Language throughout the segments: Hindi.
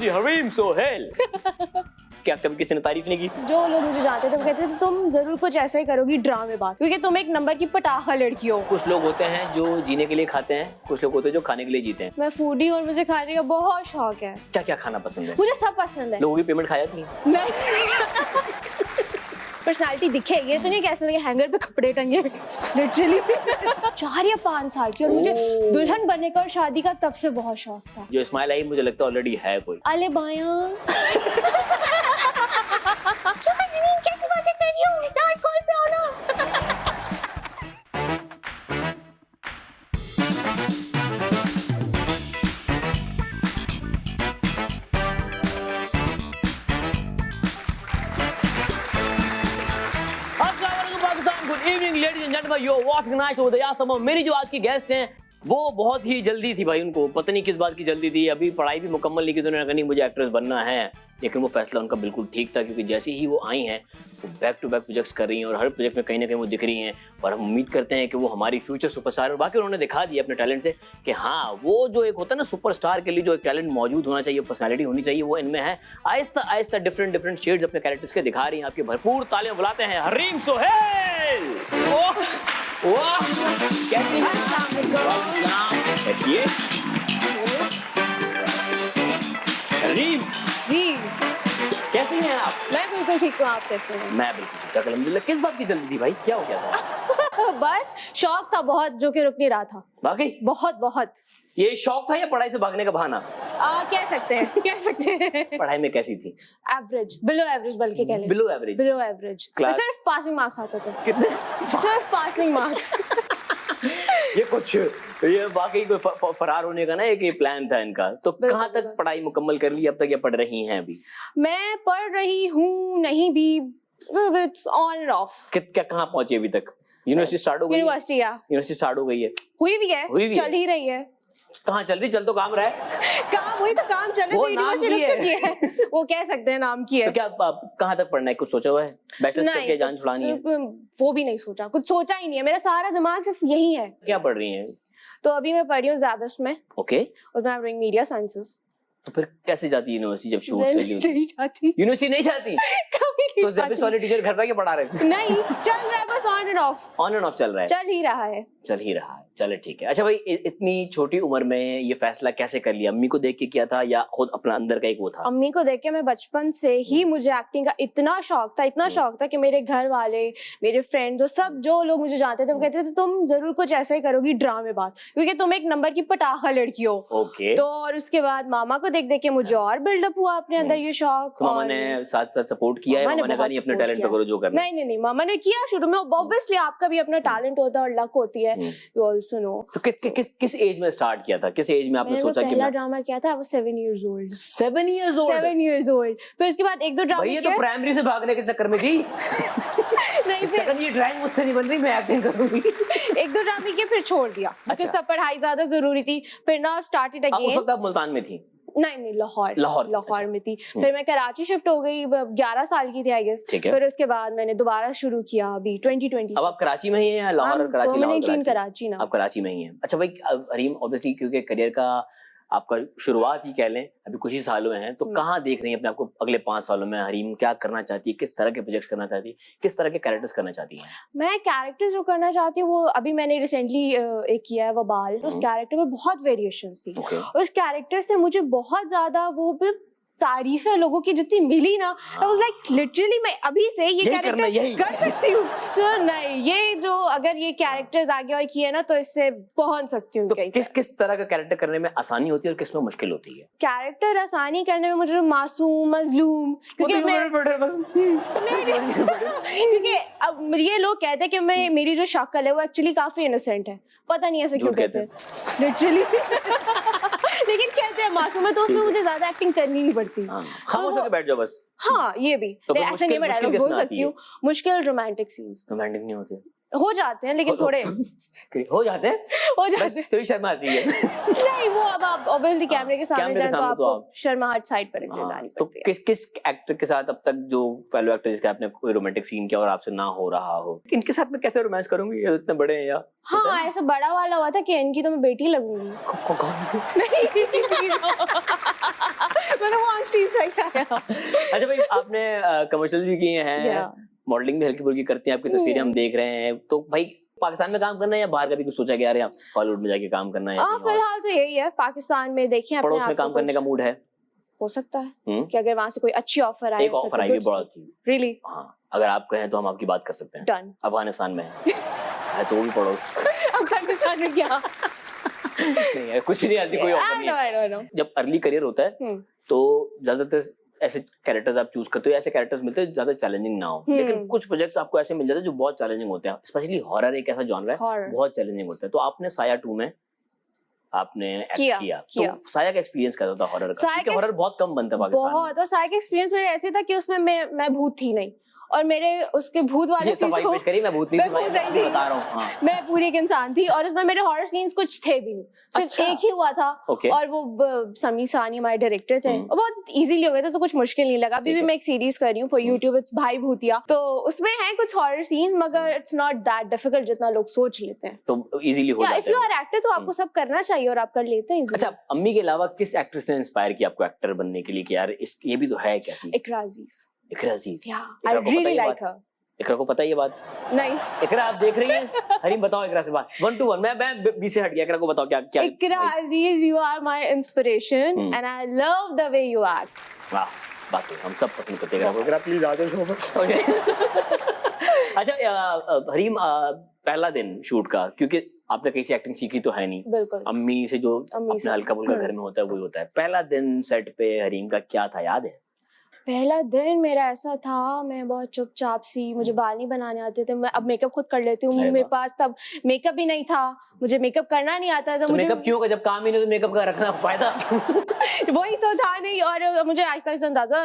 जी हरीम सोहेल। क्या कभी किसी ने तारीफ नहीं की? जो लोग मुझे जानते थे वो कहते थे तुम जरूर कुछ ऐसा ही करोगी ड्रामेबाज, क्योंकि तुम एक नंबर की पटाखा लड़की हो। कुछ लोग होते हैं जो जीने के लिए खाते हैं, कुछ लोग होते हैं जो खाने के लिए जीते हैं। मैं फूडी और मुझे खाने का बहुत शौक है। क्या क्या खाना पसंद है? मुझे सब पसंद है। लोगों की पेमेंट खा जाती है? पर्सनालिटी दिखेगी, ये तो नहीं कैसे लगे हैंगर पे कपड़े टंगे लिटरली 4 या 5 साल की, और मुझे दुल्हन बनने का और शादी का तब से बहुत शौक था। जो स्माइल आई मुझे लगता है ऑलरेडी है कोई। अले बाया कैसी बातें कर रही हो? चार कॉल पे आओ ना। Good evening ladies and gentleman, you are watching night show with यासम। मेरी जो आज की गेस्ट हैं वो बहुत ही जल्दी थी भाई, उनको पता नहीं किस बात की जल्दी थी। अभी पढ़ाई भी मुकम्मल नहीं की, उन्होंने कहा नहीं मुझे एक्ट्रेस बनना है, लेकिन वो फैसला उनका बिल्कुल ठीक था, क्योंकि जैसे ही वो आई हैं वो बैक टू बैक प्रोजेक्ट्स कर रही हैं और हर प्रोजेक्ट में कहीं ना कहीं वो दिख रही हैं, और हम उम्मीद करते हैं कि वो हमारी फ्यूचर सुपरस्टार। और बाकी उन्होंने दिखा दिया अपने टैलेंट से कि हाँ वो जो एक होता है ना सुपरस्टार के लिए जो एक टैलेंट मौजूद होना चाहिए, पर्सनैलिटी होनी चाहिए, वो इनमें है। आहिस्ता आहिस्ता डिफरेंट शेड्स अपने कैरेक्टर्स के दिखा रही हैं। आपके भरपूर तालियां बुलाते हैं हरीम सोहेल। वाह कैसी हैं? बैठिए। हरीम जी कैसी हैं आप? मैं बिल्कुल ठीक हूँ, आप कैसे हैं? मैं बिल्कुल ठीक ठाक अल्हम्दुलिल्लाह। किस बात की जल्दी थी भाई, क्या हो गया था? बस शौक था बहुत जो कि रुक नहीं रहा था। वाकई बहुत बहुत ये शौक था या पढ़ाई से भागने का बहाना? कह सकते हैं पढ़ाई में कैसी थी? एवरेज, बिलो एवरेज बल्कि कह लें। Below average? Below average. Class? सिर्फ पासिंग मार्क्स आते थे। कितने? सिर्फ पासिंग मार्क्स। ये कुछ ये वाकई कोई फरार होने का ना एक ये प्लान था इनका। तो कहाँ तक पढ़ाई मुकम्मल कर ली अब तक, या पढ़ रही हैं अभी? मैं पढ़ रही हूँ, नहीं भी, इट्स ऑन एंड ऑफ। क्या कहाँ पहुंचे अभी तक? यूनिवर्सिटी स्टार्ट हो गई? यूनिवर्सिटी स्टार्ट हो गई है? हुई भी है, चल ही रही है। कहाँ चल रही? चल तो काम रहा है। काम वही तो काम चल रही है, यूनिवर्सिटी रुक चुकी है। वो कह सकते हैं नाम की है। तो क्या कहाँ तक पढ़ना है, कुछ सोचा हुआ है? बैचलर्स करके जान छुड़ानी है? वो भी नहीं सोचा, कुछ सोचा ही नहीं है। मेरा सारा दिमाग सिर्फ यही है। क्या पढ़ रही हैं? तो अभी मैं पढ़ रही हूँ ज़ैबस में। ओके। और मैं डूइंग मीडिया साइंसेस। तो फिर कैसे जाती यूनिवर्सिटी जब शूट चल रही होती? नहीं जाती। यूनिवर्सिटी नहीं जाती? कभी नहीं तो ज़ैबस वाले टीचर घर पे आके पढ़ा रहे? नहीं, चल रहा है बस on end of. On end of चल रहा है? चल ही रहा है। चल ही रहा है, चलो ठीक है। अच्छा भाई, इतनी छोटी उम्र में ये फैसला कैसे कर लिया? अम्मी को देख के किया था या खुद अपना अंदर का एक वो था? अम्मी को देख के मैं बचपन से ही, मुझे एक्टिंग का इतना शौक था कि मेरे घर वाले, मेरे फ्रेंड्स और सब जो लोग मुझे जानते थे वो कहते थे तुम जरूर कुछ ऐसा ही करोगी ड्रामेबाज, क्योंकि तुम एक नंबर की पटाखा लड़की हो। ओके। तो और उसके बाद मामा को देख देख के मुझे और बिल्डअप हुआ अपने अंदर ये शौक। तो मामा ने साथ साथ सपोर्ट किया है? मामा ने कहा नहीं अपने टैलेंट पे करो जो करना? नहीं, मामा ने किया शुरू में। ऑब्वियसली आपका भी अपना टैलेंट होता है और लक होती है, यू आल्सो नो। तो किस एज में स्टार्ट किया था? किस एज में आपने सोचा कि पहला ड्रामा किया था? वो 7 years old। 7 years old? 7 years old। फिर उसके बाद एक दो ड्रामा किया। तो प्राइमरी से भागने के चक्कर में थी। नहीं, फिर ये ड्राइंग मुझसे नहीं बन रही, मैं एक्टिंग करूंगी। एक दो ड्रामे किए फिर छोड़ दिया, क्योंकि सब पढ़ाई ज्यादा जरूरी थी। फिर ना स्टार्टेड अगेन। उस वक्त आप मुल्तान में थी? नहीं, लाहौर में थी। फिर मैं कराची शिफ्ट हो गई, 11 साल की थी आई गेस। फिर उसके बाद मैंने दोबारा शुरू किया अभी 2020। अब आप कराची में ही हैं या लाहौर? कराची ना। आप कराची में ही हैं। अच्छा भाई हरीम, ऑब्वियसली क्योंकि करियर का आपका शुरुआत ही कह लें अभी कुछ ही साल हुए हैं, तो कहाँ देख रही हैं अपने आपको अगले 5 सालों में? हरीम क्या करना चाहती है? किस तरह के प्रोजेक्ट्स करना चाहती है? किस तरह के कैरेक्टर्स करना चाहती हैं? मैं कैरेक्टर्स जो करना चाहती हूँ वो अभी मैंने रिसेंटली एक किया है वबाल। उस कैरेक्टर में बहुत वेरिएशंस थी और उस कैरेक्टर से मुझे बहुत ज्यादा वो तारीफ है लोगों की जितनी मिली ना, आई वाज लाइक लिटरली मैं अभी से ये कैरेक्टर कर सकती हूँ। तो नहीं, ये जो अगर ये कैरेक्टर्स आगे और किए ना तो इससे पहुंच सकती हूँ। तो किस तरह का कैरेक्टर करने में आसानी होती है और किस में मुश्किल होती है? कैरेक्टर आसानी करने में मुझे मासूम, मजलूम, क्योंकि क्योंकि अब ये लोग कहते हैं कि मैं, मेरी जो शक्ल है वो एक्चुअली काफी इनोसेंट है, पता नहीं ऐसे क्यों कहते हैं लिटरली। लेकिन कहते हैं मासूम है, तो उसमें मुझे ज्यादा एक्टिंग करनी नहीं पड़ती। खामोश होकर बैठ जाओ बस। हाँ, ये भी तो ऐसे नहीं मैं डायलॉग बोल सकती हूँ। मुश्किल रोमांटिक सीन्स रोमांटिक नहीं होते? हो जाते हैं लेकिन थोड़े हो जाते हैं। थोड़ी शर्म आती है। नहीं, वो अब आप ऑब्वियसली कैमरे के सामने जाए तो आपको शर्माहट साइड पर रख जानी पड़ती है। तो किस एक्टर के साथ अब तक जो फेलो एक्टर जिसका आपने कोई रोमांटिक सीन किया और आपसे ना हो रहा हो, इनके साथ मैं कैसे रोमांस करूंगी? ये इतने बड़े हैं या? हाँ, ऐसा बड़ा वाला हुआ था कि इनकी तो मैं बेटी लगूंगी। मतलब वो नहीं सही आया। अच्छा भाई, आपने कमर्शियल्स भी किए हैं, मॉडलिंग भी हल्की फुल्की करती हैं, आपकी तस्वीरें हम देख रहे हैं, तो भाई पाकिस्तान में काम करना है या बाहर का भी कुछ सोचा कि यार हॉलीवुड में जाके काम करना है? हाँ, फिलहाल तो यही है, पाकिस्तान में देखिए अपने पड़ोस में काम करने का मूड है? हो सकता है कि अगर वहां से कोई अच्छी ऑफर आए। एक ऑफर आई है बहुत अच्छी। रियली? हाँ, अगर आप कहें तो हम आपकी बात कर सकते हैं। डन। अफगानिस्तान में है तो वो भी पड़ोस। अफगानिस्तान में क्या? नहीं है, कुछ नहीं, ऐसी कोई ऑफर नहीं है। जब अर्ली करियर होता है तो ज्यादातर ऐसे कैरेक्टर्स आप चूज करते हो, ऐसे कैरेक्टर्स मिलते हैं ज्यादा चैलेंजिंग ना हो, लेकिन कुछ प्रोजेक्ट्स आपको ऐसे मिल जाते हैं जो बहुत चैलेंजिंग होते हैं। स्पेशली हॉरर एक ऐसा जॉनर है, बहुत चैलेंजिंग होता है। तो आपने साया 2 में आपने एक्ट किया। तो साया का एक्सपीरियंस कैसा था हॉरर का? क्योंकि हॉरर बहुत कम बनता है पाकिस्तान में। बहुत। और साया का एक्सपीरियंस मेरा ऐसे था कि उसमें मैं भूत थी नहीं, और मेरे उसके भूत वाले सीन्स को मैं भूत नहीं थी, बता रहा हूँ। मैं पूरी एक इंसान थी, और उसमें मेरे हॉरर सीन्स कुछ थे भी नहीं, सिर्फ एक ही हुआ था। और वो समी सानी हमारे डायरेक्टर थे, और बहुत इजीली हो गया था, तो कुछ मुश्किल नहीं लगा। अभी भी मैं एक सीरीज कर रही हूँ फॉर यूट्यूब, इट्स भाई भूतिया, तो उसमें है कुछ हॉरर सीन्स, मगर इट्स नॉट दैट डिफिकल्ट जितना लोग सोच लेते हैं, तो इजीली हो जाता है। इफ यू आर एक्टर तो आपको सब करना चाहिए, और आप कर लेते हैं। अच्छा, अम्मी के अलावा किस एक्ट्रेस ने इंस्पायर किया आपको एक्टर बनने के लिए कि यार ये भी तो है कैसी? इकरा अजीज। इकरा अजीज, आई रियली लाइक हर। इकरा को पता है ये बात? नहीं। इकरा आप देख रही हैं? हरीम बताओ इकरा से बात 1 to 1। मैं बी से हट गया, इकरा को बताओ क्या क्या। Iqra Aziz, you are my inspiration and I love the way you act. वाह, बात है, हम सब पसंद करते हैं इकरा को। प्लीज आ जाओ शो पर। अच्छा हरीम, पहला दिन शूट का, क्योंकि आपने कहीं से एक्टिंग सीखी तो है नहीं, बिल्कुल अम्मी से जो अपना हल्का फुल्का घर में होता है वही होता है। पहला दिन सेट पे हरीम का क्या था, याद है? पहला दिन मेरा ऐसा था, मैं बहुत चुपचाप सी, मुझे बाल नहीं बनाने आते थे, मैं अब मेकअप खुद कर लेती हूँ। मेरे पास तब मेकअप भी नहीं था, मुझे मेकअप करना नहीं आता था। तो मुझे मेकअप क्यों का, जब काम ही नहीं तो मेकअप का रखना फायदा? वही तो था नहीं, और मुझे आहिस्ता आहिस्ता अंदाजा,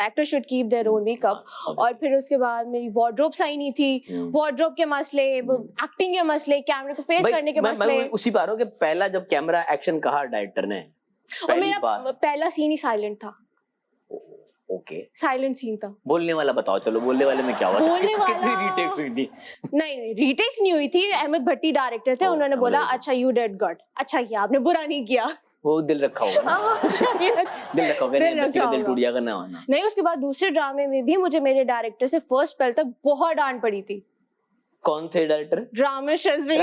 actor should keep their own makeup. और फिर उसके बाद मेरी वार्डरोब सही नहीं थी, वार्डरोब के मसले, एक्टिंग के मसले, कैमरे को फेस करने के मसले। मैं उसी बार हूँ कि पहला जब कैमरा एक्शन कहा डायरेक्टर ने, और मेरा पहला सीन ही साइलेंट था। ओके, साइलेंट सीन था। बोलने वाला बताओ, चलो बोलने वाले में क्या हुआ? बोलने वाला कितनी रीटेक्स हुई थी? नहीं, रीटेक्स नहीं हुई थी। अहमद भट्टी डायरेक्टर थे, उन्होंने बोला अच्छा यू डिड गुड, अच्छा किया आपने, बुरा नहीं किया। वो दिल रखा होगा। दिल रखा होगा, दिल टूट जाएगा ना। नहीं, उसके बाद दूसरे ड्रामे में भी मुझे मेरे डायरेक्टर से फर्स्ट स्पेल तक बहुत डांट पड़ी थी। कौन थे डायरेक्टर? रामेश रिजवी।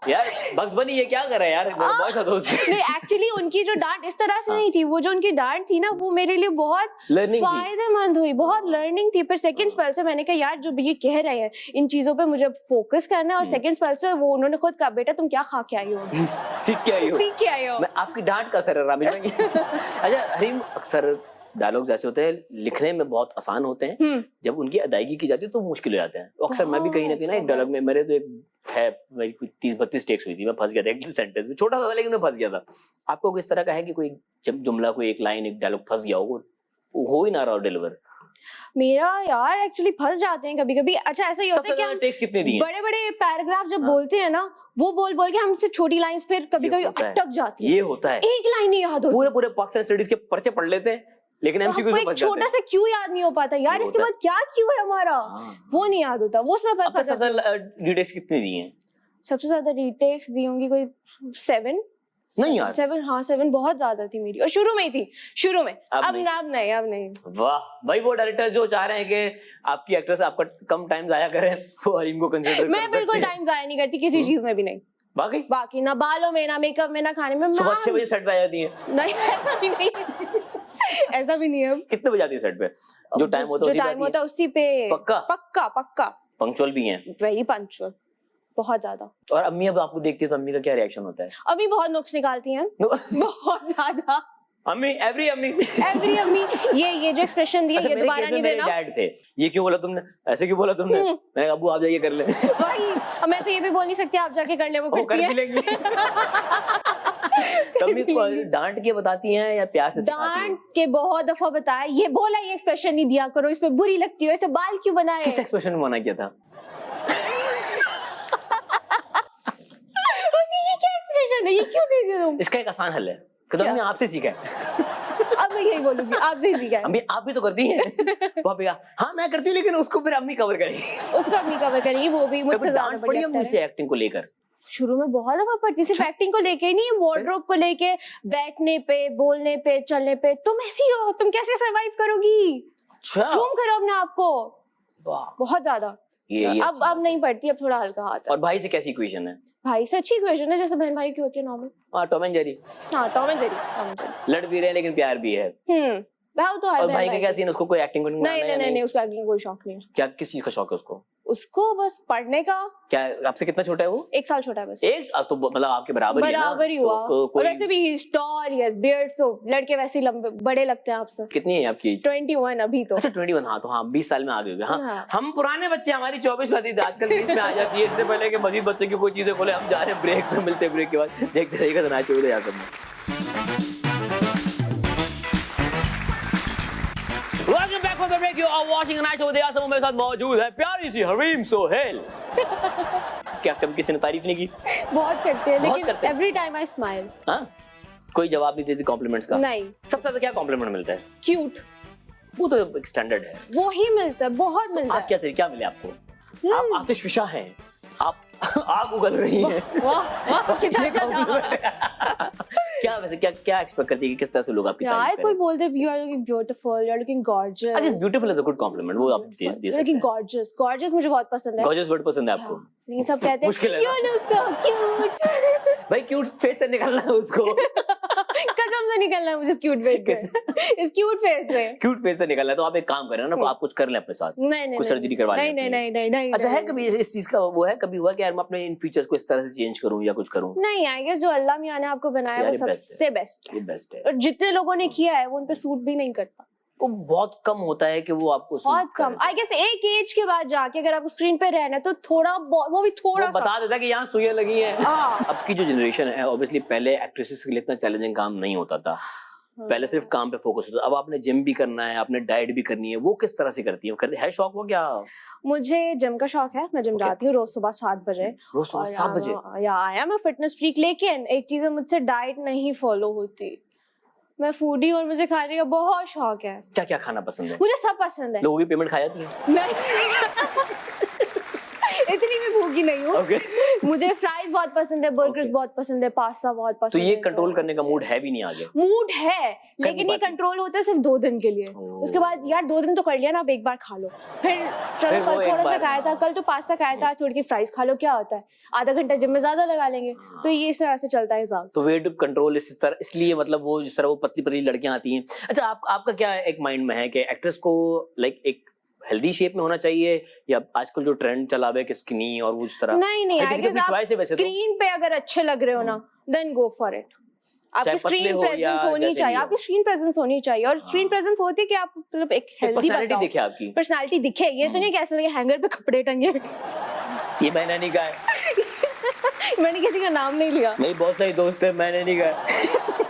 यार बक्स बनी ये क्या कर रहा है यार, मेरा बहुत सा दोस्त। नहीं, एक्चुअली उनकी जो डांट इस तरह से नहीं थी, वो जो उनकी डांट थी ना, वो मेरे लिए बहुत फायदेमंद हुई, बहुत लर्निंग थी। पर सेकंड स्पेल से मैंने कहा यार जो ये कह रहे हैं इन चीजों पे मुझे फोकस करना है। और सेकंड स्पेल से वो उन्होंने खुद कहा बेटा तुम क्या खा के आई हो, सीख के आई हो। मैं आपकी डांट का असर है रामेश भाई। अच्छा हरीम, अक्सर डायलॉग्स ऐसे होते हैं लिखने में बहुत आसान होते हैं, जब उनकी अदायगी की जाती है तो मुश्किल हो जाते हैं। अक्सर मैं भी कहीं ना कहीं ना एक डायलॉग में, मेरे तो एक है मेरी कुछ 30-32 टेक्स हुई थी, मैं फंस गया था एक सेंटेंस में, छोटा सा था लेकिन मैं फंस गया था। आपको किस तरह का है कि कोई जब जुमला, कोई एक लाइन, एक डायलॉग फंस गया हो ही ना रहा हो डिलीवर? मेरा यार एक्चुअली फंस जाते हैं कभी कभी। अच्छा ऐसा ही होता है कि हम बड़े बड़े पैराग्राफ जब बोलते हैं ना, वो बोल बोल के हमसे छोटी लाइंस फिर कभी कभी अटक जाती है। ये होता है, एक लाइन नहीं याद होती। पूरे पाकिस्तान स्टडीज के पर्चे पढ़ लेते हैं लेकिन एमसीक्यू से बच जाते हैं। छोटा सा क्यों याद नहीं हो पाता यार, इसके बाद क्या क्यों है हमारा, वो नहीं याद होता। वो उसमें सबसे ज्यादा रीटेक्स कितनी दी हैं? सबसे ज्यादा रीटेक्स दी होंगी कोई 7। नहीं यार 7, हाँ 7 बहुत ज्यादा थी मेरी, और शुरू में ही थी, शुरू में। अब नहीं। वाह भाई, वो डायरेक्टर जो चाह रहे हैं कि आपकी एक्ट्रेस आपका कम टाइम जाया करे, वो हरीम को कंसीडर कर सकते हैं। मैं बिल्कुल टाइम जाया नहीं करती किसी चीज में भी, नहीं। बाकी ना बालों में, ना मेकअप में, ना खाने में। सुबह 6 बजे सेट पे आ जाती है? नहीं ऐसा भी नहीं। ऐसा भी नहीं है। कितने बजे आती है सेट पे? जो टाइम होता है उसी पे। पक्का पंक्चुअल भी हैं? वेरी पंक्चुअल, बहुत ज्यादा। और अम्मी अब आपको देखती है तो अम्मी का क्या रिएक्शन होता है? अम्मी बहुत नुक्स निकालती हैं। बहुत ज्यादा। अम्मी एवरी अम्मी ये जो एक्सप्रेशन दिया, ये दोबारा नहीं देना। डैड थे, ये क्यों बोला तुमने, ऐसे क्यों बोला तुमने? मैंने कहा अब्बू आप जाके कर ले। भाई मैं तो ये भी बोल नहीं सकती आप जाके कर ले, वो करती है। अम्मी को डांट के बताती हैं या प्यार से सिखाती हैं? डांट के बहुत दफा बताया, ये बोला ये एक्सप्रेशन नहीं दिया करो, इसमें बुरी लगती हो, ऐसे बाल क्यों बनाए। किस एक्सप्रेशन में मना किया था? ये क्या एक्सप्रेशन है, ये क्यों दे दिया तुम? इसका एक आसान हल है कि तुमने आपसे सीखा है। अब मैं यही बोलूंगी, आपसे ही सीखा है। अम्मी आप भी तो करती हैं। वो कहा हाँ मैं करती हूँ, लेकिन उसको फिर अम्मी कवर करेगी। उसको अम्मी कवर करेगी, वो भी मुझसे ज्यादा बड़ी अम्मी से एक्टिंग को लेकर शुरू में बहुत दफा पढ़ती, सिर्फ एक्टिंग को लेके ही नहीं, वार्डरोब को लेके, बैठने पे, बोलने पे, चलने पे। तुम ऐसी हो, तुम कैसे सरवाइव करोगी? ग्रूम करो अपने आप को बहुत ज्यादा। ये अब नहीं पढ़ती, अब थोड़ा हल्का हाथ है। और भाई से कैसी इक्वेशन है? भाई से अच्छी इक्वेशन है, जैसे बहन भाई की होती है नॉर्मल। हाँ, टॉम एंड जेरी। हाँ, टॉम एंड जेरी। लड़ भी रहे लेकिन प्यार भी है। तो और भाई का क्या सीन? उसको कोई एक्टिंग नहीं? नहीं, उसका एक्टिंग कोई शौक नहीं है। क्या, किस चीज का शौक है उसको? उसको बस पढ़ने का। क्या आपसे कितना छोटा है वो? 1 साल छोटा है बस। तो मतलब आपके बराबर ही है ना? बराबर ही हुआ। तो और वैसे भी ही टॉल, ही हैज बियर्ड, तो लड़के वैसे ही लंबे बड़े लगते हैं आपसे। कितनी है आपकी एज? 21 अभी तो। अच्छा 21। हाँ, तो हाँ 20 साल में आगे हो गए। हाँ, हाँ। हम पुराने बच्चे, हमारी 24 होती थी, आजकल 20 में आ जाती है। इससे पहले कि मजीद बच्चों की कोई चीजें खोले, हम जा रहे हैं ब्रेक में, मिलते ब्रेक के बाद देखते रहेगा तना चोर यहाँ सब। Welcome back from the break. You are watching a night show with Asam. मेरे साथ मौजूद है प्यारी सी हरीम सोहेल। क्या कभी किसी ने तारीफ नहीं की? बहुत करते हैं, लेकिन एवरी टाइम आई स्माइल। हाँ, कोई जवाब नहीं देती कॉम्प्लीमेंट्स का? नहीं। सबसे ज्यादा क्या कॉम्प्लीमेंट मिलता है? क्यूट। वो तो एक स्टैंडर्ड है, वो ही मिलता है, बहुत मिलता है। आप क्या मिले आपको? आप आतिशफिशा हैं, आप आग उगल रही हैं। वाह कितना अच्छा। क्या वैसे क्या एक्सपेक्ट करती है कि किस तरह से लोग आपकी तारीफ करें? कोई बोलते you are looking beautiful, you are looking gorgeous. I guess beautiful is a good compliment, वो आप दे सकते हैं। लेकिन गॉर्जियस मुझे बहुत पसंद है। गॉर्जियस वर्ड पसंद है आपको? लेकिन सब कहते हैं मुश्किल है यू लुक सो क्यूट। भाई क्यूट फेस से निकलना है उसको। कदम से निकलना है मुझे इस क्यूट फेस से। इस क्यूट फेस से। क्यूट फेस से निकलना है तो आप एक काम करें ना, आप कुछ कर लें अपने साथ। नहीं, कुछ सर्जरी करवा लें। नहीं। अच्छा, है कभी इस चीज का वो है, कभी हुआ कि यार मैं अपने इन फीचर्स को इस तरह से चेंज करूं या कुछ करूं? नहीं, आई गेस जो अल्लाह मियां ने आपको बनाया वो सबसे बेस्ट है। बेस्ट है। और जितने लोगों ने किया है वो उन पे सूट भी नहीं करता। वो बहुत कम होता है कि वो आपको बहुत कम। आई गेस एक एज के बाद जाके अगर आप स्क्रीन पे रहना तो थोड़ा वो भी थोड़ा वो बता देता है कि यहाँ सुइयां लगी हैं। हाँ। अब की जो जनरेशन है, ऑब्वियसली पहले एक्ट्रेसेस के लिए इतना चैलेंजिंग काम नहीं होता था। पहले सिर्फ काम पे फोकस होता, अब आपने जिम भी करना है, आपने डाइट भी करनी है। वो किस तरह से करती है शौक वो क्या? मुझे जिम का शौक है, मैं जिम जाती हूँ रोज सुबह 7 बजे। रोज सुबह 7 बजे? या I am a fitness freak, लेकिन एक चीज है, मुझसे डाइट नहीं फॉलो होती। मैं फूडी और मुझे खाने का बहुत शौक है। क्या क्या खाना पसंद है? मुझे सब पसंद है। लोगों की पेमेंट खा जाती है? नहीं। इतनी भी भूखी नहीं हूँ। मुझे फ्राइज बहुत पसंद है, बर्गर्स बहुत पसंद है, पास्ता बहुत पसंद है। तो ये कंट्रोल करने का मूड है भी नहीं आगे? मूड है, लेकिन ये कंट्रोल होता है सिर्फ 2 दिन के लिए। उसके बाद यार 2 दिन तो कर लिया ना, अब एक बार खा लो। फिर चलो कल थोड़ा सा खाया था, कल तो पास्ता खाया था, थोड़ी सी फ्राइज खा लो, क्या होता है, आधा घंटा जिम में ज्यादा लगा लेंगे। तो ये इस तरह से चलता है हिसाब। तो वेट कंट्रोल इस तरह, इसलिए मतलब वो जिस तरह वो पतली पतली लड़कियां आती हैं। अच्छा, आपका क्या एक माइंड में है कि एक्ट्रेस को लाइक एक हेल्दी शेप में होना चाहिए, या आजकल जो ट्रेंड चला हुआ है कि स्किनी और उस तरह? नहीं, आप स्क्रीन पे अगर अच्छे लग रहे हो ना, देन गो फॉर इट। आपकी स्क्रीन प्रेजेंस होनी चाहिए, आपकी स्क्रीन प्रेजेंस होनी चाहिए। और स्क्रीन प्रेजेंस होती है कि आप मतलब एक हेल्दी पर्सनालिटी दिखे, आपकी पर्सनालिटी दिखे। ये तो नहीं कैसे लगे हैंगर पे कपड़े टंगे। ये मैंने नहीं कहा है। मैंने किसी का नाम नहीं लिया। मेरी बहुत सारी दोस्त है, मैंने नहीं कहा।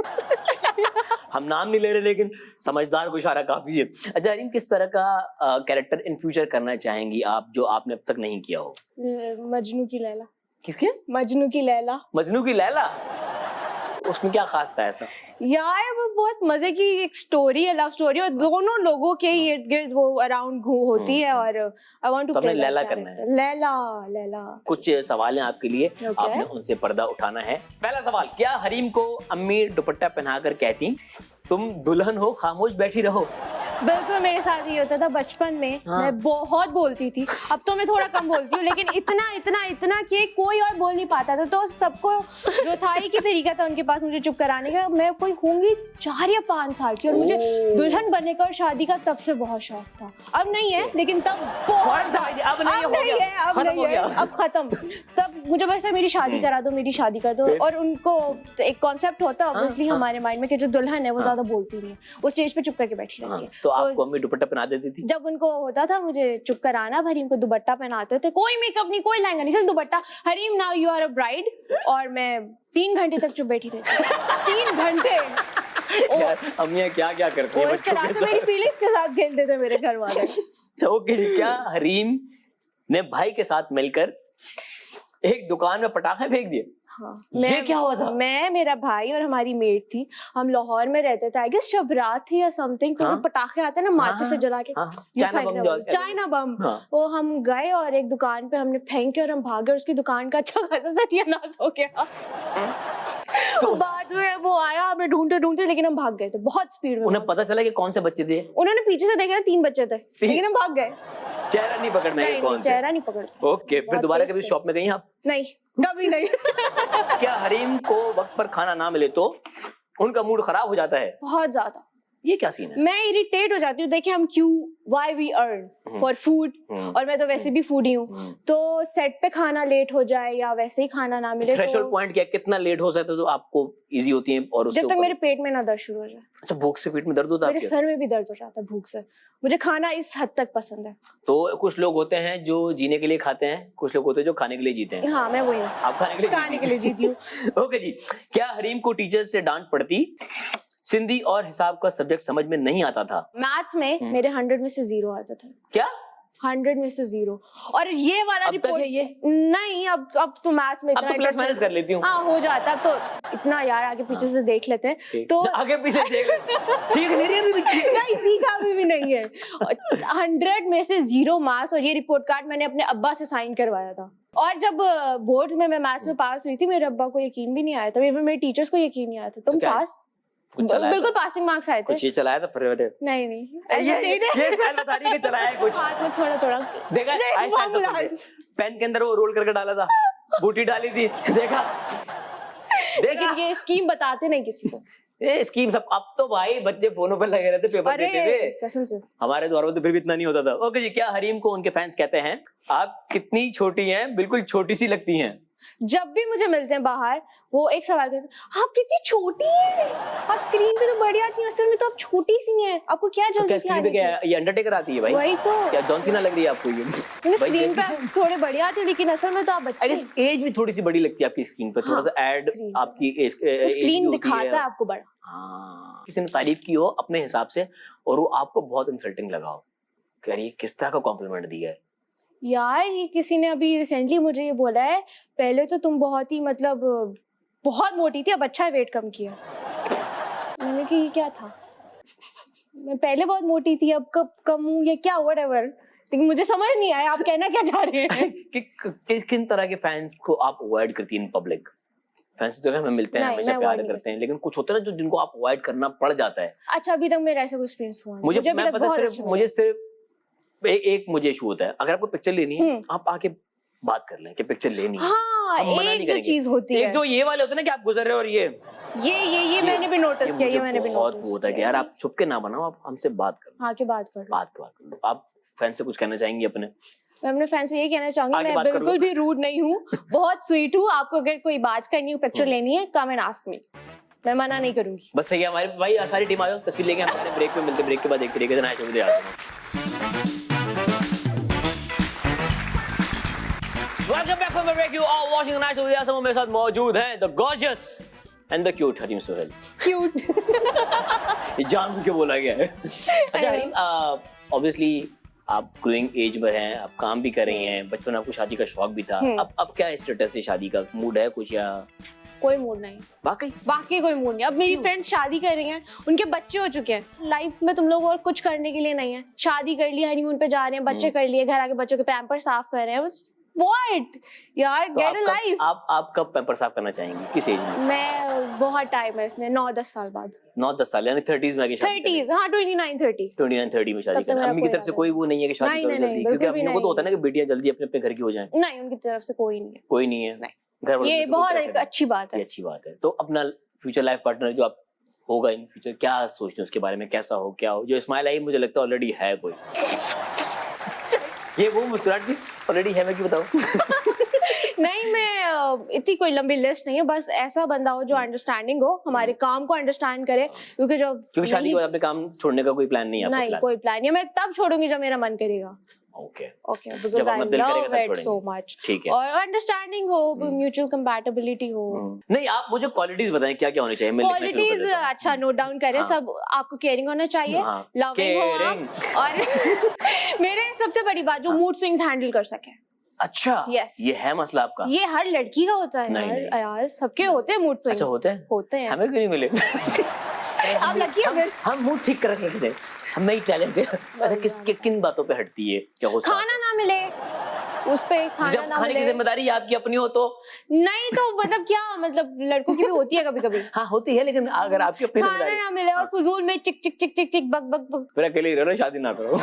हम नाम नहीं ले रहे, लेकिन समझदार को इशारा काफी है। अच्छा हरीम, किस तरह का कैरेक्टर इन फ्यूचर करना चाहेंगी आप जो आपने अब तक नहीं किया हो? मजनू की लैला। किसके? मजनू की लैला। मजनू की लैला? उसमें क्या खास था ऐसा? यार वो बहुत मजे की एक स्टोरी है, लव स्टोरी, और दोनों लोगों के इर्द गिर्द वो अराउंड होती है। और I want to play Laila करना है। लैला। कुछ सवाल हैं आपके लिए, आपने उनसे पर्दा उठाना है। पहला सवाल, क्या हरीम को अम्मी दुपट्टा पहनाकर कहती तुम दुल्हन हो खामोश बैठी रहो? बिल्कुल, मेरे साथ ये होता था बचपन में। हाँ। मैं बहुत बोलती थी, अब तो मैं थोड़ा कम बोलती हूँ, लेकिन इतना कि कोई और बोल नहीं पाता था। तो सबको जो था ही की तरीका था उनके पास मुझे चुप कराने का। मैं कोई होंगी 4 या 5 साल की, और मुझे दुल्हन बनने का और शादी का तब से बहुत शौक था। अब नहीं है, लेकिन तब बहुत अब नहीं है, अब खत्म। तब मुझे बस मेरी शादी करा दो, मेरी शादी कर दो। और उनको एक कॉन्सेप्ट होता है ऑब्वियसली हमारे माइंड में कि जो दुल्हन है वो ज्यादा बोलती नहीं है, वो स्टेज पे चुप करके बैठी रहती है। तो आपको अम्मी दुपट्टा पहना देती थी? जब उनको होता था मुझे चुप कराना, हरीम को दुपट्टा पहनाते थे। कोई मेकअप नहीं, कोई लहंगा नहीं, सिर्फ dupatta. Hareem now you are a bride. और मैं 3 घंटे तक चुप बैठी रहती। 3 घंटे। अम्मियाँ क्या क्या करती हैं बच्चों के साथ? मेरी फीलिंग्स के साथ खेलते थे मेरे घर वाले। तो क्या हरीम ने भाई के साथ मिलकर एक दुकान में पटाखे फेंक दिए? हाँ, ये क्या हुआ था? मैं, मेरा भाई और हमारी मेट थी। हम लाहौर में रहते थे, आई गेस शबरात थी या समथिंग। तो हाँ? जो पटाखे आते हैं ना माचिस से जला के, चाइना बम जो चाइना बम, वो हम गए और एक दुकान पे हमने फेंके और हम भागे और उसकी दुकान का अच्छा खासा सत्यानाश हो गया। तो बाद में वो आया, हमें ढूंढते ढूंढते, लेकिन हम भाग गए थे बहुत स्पीड में। उन्हें पता चला कि कौन से बच्चे थे? उन्होंने पीछे से देखा 3 बच्चे थे, लेकिन हम भाग गए। चेहरा नहीं पकड़ना है कौन? चेहरा नहीं पकड़। ओके, फिर दोबारा कभी शॉप में गई आप? नहीं, कभी नहीं। क्या हरीम को वक्त पर खाना ना मिले तो उनका मूड खराब हो जाता है? बहुत ज्यादा। ये क्या सीन है? मैं इरिटेट हो जाती हूँ। देखिए हम why we earn for food, और मैं तो वैसे भी फूडी हूँ। तो सेट पे खाना लेट हो जाए या वैसे ही खाना ना मिले, थ्रेशोल्ड पॉइंट क्या, कितना लेट हो सकता है तो आपको इजी होती है? और उससे जब तक मेरे पेट में ना दर्द शुरू हो जाए। अच्छा, भूख से पेट में दर्द होता है? मेरे सर में भी दर्द हो जाता है भूख से। मुझे खाना इस हद तक पसंद है। तो कुछ लोग होते हैं जो जीने के लिए खाते हैं, कुछ लोग होते हैं जो खाने के लिए जीते हैं। हाँ, मैं वही हूँ। आप खाने के लिए जीती हूँ। ओके जी, क्या हरीम को टीचर से डांट पड़ती? सिंधी और हिसाब का सब्जेक्ट समझ में नहीं आता था। मैथ्स में मेरे 100 में से 0 आते थे। क्या? 100 में से 0। और ये वाला रिपोर्ट ये नहीं, अब तो मैथ्स में इतना, अब तो प्लस माइनस कर लेती हूँ। हाँ, हो जाता। अब तो इतना यार आगे पीछे से देख लेते हैं। तो आगे पीछे देख सीख नहीं रही अभी बच्ची? नहीं, सीखा भी नहीं है। 100 में से 0 मार्क्स, और ये रिपोर्ट कार्ड मैंने अपने अब्बा से साइन करवाया था। और जब बोर्ड्स में मैं मैथ्स में पास हुई थी, मेरे अब्बा को यकीन भी नहीं आया था, मेरे टीचर्स को यकीन नहीं आया था। तुम पास, बिल्कुल पासिंग मार्क्स आए थे। कुछ ये चलाया था फिर? नहीं ये फैल बता रही है कि चलाया है कुछ हाथ में थोड़ा देखा? पेन के अंदर वो रोल करके डाला था, बूटी डाली थी, देखा? लेकिन ये स्कीम बताते नहीं किसी को। ये स्कीम सब अब तो भाई बच्चे फोनों पे लगे रहते, पेपर देते थे। कसम से हमारे दौर में तो फिर भी इतना नहीं होता था। ओके जी, क्या हरीम को उनके फैंस कहते हैं आप कितनी छोटी हैं, बिल्कुल छोटी सी लगती हैं? जब भी मुझे मिलते हैं बाहर, वो एक सवाल करते हैं, आप कितनी छोटी हैं, आप स्क्रीन पे तो बड़ी आती हैं, असल में तो आप छोटी सी हैं, आपको क्या जल्दी थी आने की? ये अंडरटेकर आती है भाई? वही तो। क्या जॉन सीना लग रही है आपको? ये स्क्रीन पे थोड़े बड़ी आती है, लेकिन असल में तो आप बच्चे। एज भी थोड़ी सी बड़ी लगती है आपकी स्क्रीन पर, थोड़ा सा ऐड आपकी स्क्रीन दिखाता है आपको बड़ा। हाँ, किसी ने तारीफ की हो अपने हिसाब से और वो आपको बहुत इंसल्टिंग लगा हो, कि यार ये किस तरह का कॉम्प्लीमेंट दिया है यार। ये किसी ने अभी रिसेंटली मुझे ये बोला है, पहले तो तुम बहुत ही मतलब बहुत मोटी थी, अब अच्छा है वेट कम किया। मैंने कहा ये क्या था, मैं पहले बहुत मोटी थी, अब कब कम हूँ, ये क्या व्हाटएवर। लेकिन मुझे समझ नहीं आया आप कहना क्या चाह रहे हैं। किन तरह के फैंस को आप अवॉइड करती हैं इन पब्लिक? फैंस जो है हमें मिलते हैं, हमेशा प्यार करते हैं, लेकिन कुछ होता है ना जो जिनको आप अवॉइड करना पड़ जाता है। अच्छा, अभी तक मेरा ऐसा कोई एक्सपीरियंस हुआ नहीं। मुझे सिर्फ एक मुझे इशू होता है, अगर आपको पिक्चर लेनी है आप आके बात कर लें कि पिक्चर लेनी है। हाँ, एक जो चीज होती है, एक जो ये वाले होते हैं ना कि आप गुजर रहे हो और ये मैंने भी नोटिस किया, ये मैंने भी बहुत होता है कि यार आप छुप के ना बनाओ, आप हमसे बात करो। हाँ, के बात करो। आप फैन से कुछ कहना चाहेंगी अपने? मैं अपने फैन से ये कहना चाहूंगी, मैं बिल्कुल भी रूड नहीं हूँ, बहुत स्वीट हूँ। आपको अगर कोई बात करनी हो, पिक्चर लेनी है, कम एंड आस्क मी, मैं मना नहीं करूंगी। बस सही है, हमारे भाई सारी टीम आ जाओ, तस्वीर लेंगे, हमारे ब्रेक में मिलते, ब्रेक के बाद देखते रहेंगे नया शो दे आते हैं। Welcome back from the break, you are watching the night show with मेरे साथ मौजूद हैं the gorgeous and the cute Hareem Sohail. Cute ये जानबूझ के बोला गया है। अच्छा हरीम, ऑब्वियसली आप ग्रोइंग एज में हैं, आप काम भी कर रही हैं, बचपन आपको शादी का शौक भी था, अब क्या स्टेटस है, शादी का मूड है कुछ या? कोई मूड नहीं, वाकई कोई मूड नहीं। अब मेरी फ्रेंड्स शादी कर रही हैं, उनके बच्चे हो चुके हैं। लाइफ में तुम लोग और कुछ करने के लिए नहीं है, शादी कर ली, हनीमून पे जा रहे हैं, बच्चे कर लिए, घर आके बच्चों के पैम्पर साफ कर रहे हैं, बस व्हाट यार, गेट अ लाइफ। आप कब पैम्पर साफ करना चाहेंगी, किस एज में? मैं बहुत टाइम है इसमें, 9-10 साल बाद। 9-10 साल यानी 30s में आके शादी? 30s, हाँ 29-30 में शादी करना। अम्मी की तरफ से कोई वो नहीं है कि शादी करो जल्दी, क्योंकि अम्मियों को तो होता है ना कि बेटियां जल्दी अपने अपने घर की हो जाएं। नहीं, उनकी तरफ से कोई नहीं है। घर वालों ये बहुत एक अच्छी बात है। अच्छी बात है। तो अपना फ्यूचर लाइफ पार्टनर जो आप होगा इन फ्यूचर, क्या सोचते हैं उसके बारे में, कैसा हो, क्या हो? जो स्माइल आई मुझे लगता है ऑलरेडी है कोई। ये वो मुस्कुराहट भी ऑलरेडी है, मैं क्यों बताऊं? नहीं, मैं इतनी कोई लंबी लिस्ट नहीं है, बस ऐसा बंदा हो जो अंडरस्टैंडिंग हो, हमारे काम को अंडरस्टैंड करे, क्योंकि शादी के बाद अपने काम छोड़ने का कोई प्लान नहीं है आपका? नहीं, कोई प्लान नहीं। मैं तब छोड़ूंगी जब मेरा मन करेगा। Okay, because I love it so much. ठीक है, और अंडरस्टैंडिंग हो, म्यूचुअल कंपैटिबिलिटी हो। नहीं, आप मुझे क्वालिटीज बताएं, क्या क्या होनी चाहिए? क्वालिटीज अच्छा नोट डाउन करें। सब आपको केयरिंग होना चाहिए, लविंग हो आप, और मेरे सबसे बड़ी बात जो मूड स्विंग्स हैंडल कर सके। अच्छा Yes. ये है मसला आपका? ये हर लड़की का होता है नहीं, यार। नहीं। यार सबके होते हैं मूड स्विंग्स। अच्छा होते हैं? होते हैं। हमें क्यों नहीं मिले? आप लकी हो फिर। हम मूड ठीक कर रखते हैं, हमें ही टैलेंट है। अच्छा किन बातों पे हटती है, क्या गुस्सा खाना ना मिले उस पे, खाना जब ना खाने की मिले। जिम्मेदारी आपकी अपनी हो तो? नहीं तो मतलब क्या, मतलब लड़कों की भी होती है कभी कभी। हाँ होती है, लेकिन अगर आपकी अपनी खाना जिम्मेदारी, ना मिले और फजूल में चिक चिक चिक चिक चिक बक बक बक, फिर अकेले ही रहो ना, शादी ना करो।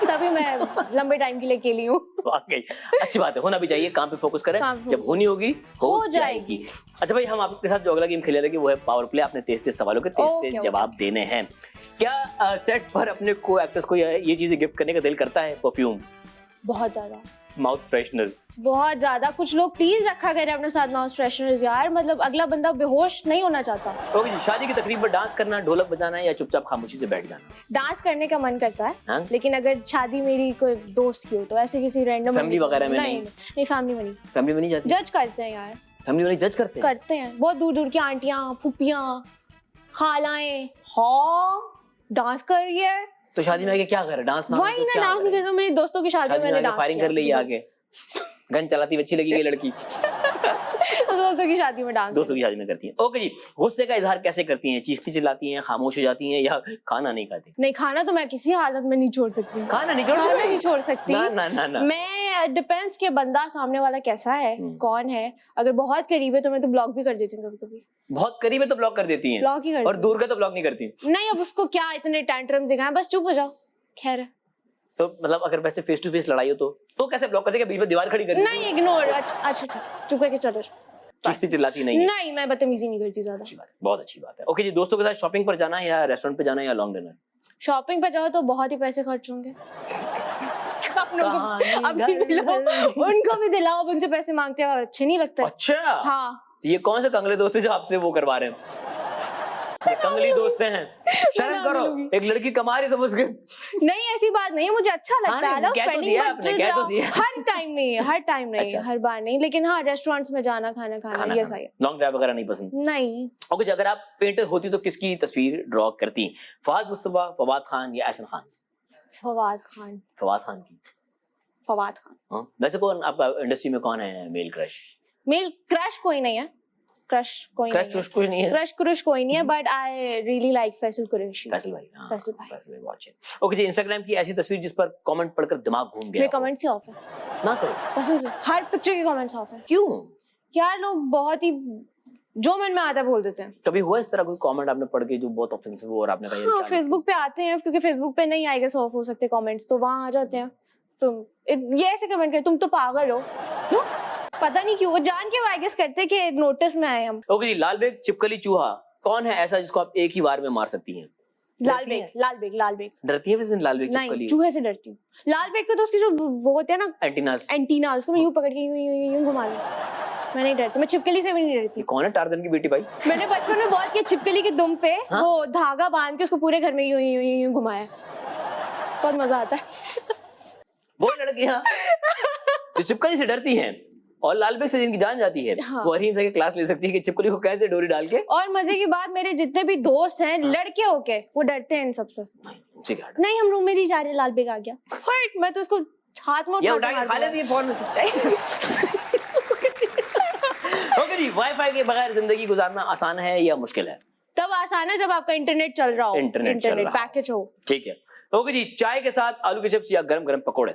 तभी मैं लंबे टाइम के लिए अकेली हूँ। वाकई अच्छी बात है, होना भी चाहिए, काम पे फोकस करें, काम पे जब focus। होनी होगी हो जाएगी। अच्छा भाई, हम आपके साथ जो अगला गेम खेले थे कि वो है पावर प्ले। आपने तेज तेज सवालों के तेज Okay, तेज okay. जवाब देने हैं। क्या सेट पर अपने को एक्टर्स को ये चीजें गिफ्ट करने का दिल करता है? परफ्यूम, बहुत ज्यादा, माउथ फ्रेशनर? बहुत ज्यादा। कुछ लोग प्लीज रखा करें अपने साथ माउथ फ्रेशनर्स यार, मतलब अगला बंदा बेहोश नहीं होना चाहता। ओके जी, शादी की तकरीब पर डांस करना, ढोलक बजाना या चुपचाप खामोशी से बैठ जाना? डांस करने का मन करता है हाँ? लेकिन अगर शादी मेरी कोई दोस्त की हो तो ऐसे किसी रैंडम Family वगैरह में नहीं? नहीं फैमिली में नहीं। फैमिली में नहीं जाती? जज करते हैं यार, फैमिली वाले जज करते हैं? करते हैं। बहुत दूर दूर की आंटियां, फूफियां, खालाएं, हाँ डांस कर रही है। तो शादी में आके क्या करे? डांस ना वही ना, डांस नहीं करता। मेरी दोस्तों की शादी में मैंने डांस फायरिंग कर ली आगे, गन चलाती हुई अच्छी लगी ये लड़की? दोस्तों की शादी में डांस। दोस्तों की शादी में करती हैं। ओके जी, गुस्से का इजहार कैसे करती हैं? चीखती चिल्लाती हैं, खामोश हो जाती हैं, या खाना नहीं खाती? नहीं, खाना तो मैं किसी हालत में नहीं छोड़ सकती। खाना नहीं छोड़ खाना सकती? नहीं छोड़ सकती। ना ना ना ना। मैं डिपेंड्स के बंदा सामने वाला कैसा है, कौन है। अगर बहुत करीब है तो मैं तो ब्लॉक भी कर देती हूँ कभी कभी। बहुत करीब है तो ब्लॉक कर देती हैं? ब्लॉक ही कर और दूर का तो ब्लॉक नहीं करती? नहीं, अब उसको क्या इतने टैंट्रम्स दिखाएं, बस चुप हो जाओ। खैर है। तो मतलब अगर वैसे फेस टू फेस लड़ाई हो तो कैसे ब्लॉक कर देगा? बीच में दीवार खड़ी कर नहीं, इग्नोर। अच्छा ठीक, चुप करके चलो। चीखती चिल्लाती नहीं है? नहीं, मैं बदतमीजी नहीं करती ज्यादा। अच्छी बात है, बहुत अच्छी बात है। ओके जी, दोस्तों के साथ शॉपिंग पर जाना या रेस्टोरेंट पे जाना या लॉन्ग डिनर? शॉपिंग पे जाओ तो बहुत ही पैसे खर्च होंगे। अभी भी लोग उनको भी दिलाओ, अब उनसे पैसे मांगते हैं, अच्छे नहीं लगते। अच्छा हाँ, तो ये कौन से कंगले दोस्त है जो आपसे वो करवा रहे हैं? ये कंगली दोस्त हैं। शर्म करो, एक लड़की कमा रही तो उसके नहीं ऐसी बात नहीं है, मुझे अच्छा लगता है। कह तो दिया आपने, कह तो दिया। हर टाइम नहीं, हर टाइम नहीं, अच्छा। हर बार नहीं, लेकिन हाँ रेस्टोरेंट्स में जाना, खाना खाना ये सही है। लॉन्ग ड्राइव वगैरह नहीं पसंद? नहीं। ओके जी, अगर आप पेंटर होती तो किसकी तस्वीर ड्रॉ करती? फवाद मुस्तफा, फवाद खान या एहसन खान? फवाद खान। फवाद खान की? फवाद खान। हाँ, वैसे कौन आपका इंडस्ट्री में कौन है मेल क्रश? मेल क्रश कोई नहीं है, क्रश कोई नहीं है, क्रश कुछ नहीं है, क्रश क्रुश कोई नहीं है, but I really like Faisal Qureshi. Faisal भाई, हाँ, फैसल भाई। फैसल भाई वॉच इट। ओके जी, इंस्टाग्राम की ऐसी तस्वीर जिस पर कमेंट पढ़कर दिमाग घूम गया? मेरे कमेंट से ऑफ है, ना करो कसम से। हर पिक्चर के कमेंट्स ऑफ है। क्यों? यार लोग बहुत ही जो मन में आता है बोल देते हैं। कभी हुआ इस तरह कोई कमेंट आपने पढ़ के जो बहुत ऑफेंसिव हो और आपने कहा यार हाँ, क्या फेसबुक पे आते हैं, क्योंकि फेसबुक पे नहीं आएगा ऑफ हो सकते कमेंट्स, तो वहां आ जाते हैं। तुम ये ऐसे कमेंट कर, तुम तो पागल हो। क्यों? पता नहीं क्यों, वो जान के आई गेस करते कि नोटिस में आए हम। ओके जी, लाल बेग चिपकली चूहा कौन है ऐसा जिसको आप एक ही बार में मार सकती हैं? लाल बेग, लाल बेग, लाल बेग। डरती है वैसे लाल बेग नहीं, चिपकली? चूहे से डरती हूँ। लाल बेग को तो उसके जो वो होते हैं ना एंटीनास, एंटीना, उसको मैं यूं पकड़ के यूं घुमा लूं। मैं नहीं डरती, मैं छिपकली से भी नहीं डरती। ये कौन है टार्जन की बेटी भाई? मैंने बचपन में बहुत किया, छिपकली के दुम पे हाँ? वो धागा बांध के उसको पूरे घर में यूं घुमाया, बहुत मजा आता है। वो लड़कियां जो चिपकली से डरती हैं और लाल बेग से जिनकी जान जाती है, हाँ। वो अरीम से क्लास ले सकती है कि चिपकली को कैसे डोरी डाल के। और मजे की बात, मेरे जितने भी दोस्त हैं लड़के होके वो डरते हैं इन सबसे। नहीं, हम रूम में नहीं जा रहे, लाल बेग आ गया, हट, मैं तो उसको हाथ में उठा के खा लेती है फोन में से। ओके जी, वाईफाई के बगैर जिंदगी गुजारना आसान है या मुश्किल है? तब आसान है जब आपका इंटरनेट चल रहा हो, इंटरनेट चल रहा पैकेज हो। ठीक है। ओके जी, चाय के साथ आलू के चिप्स या गरम गरम पकोड़े?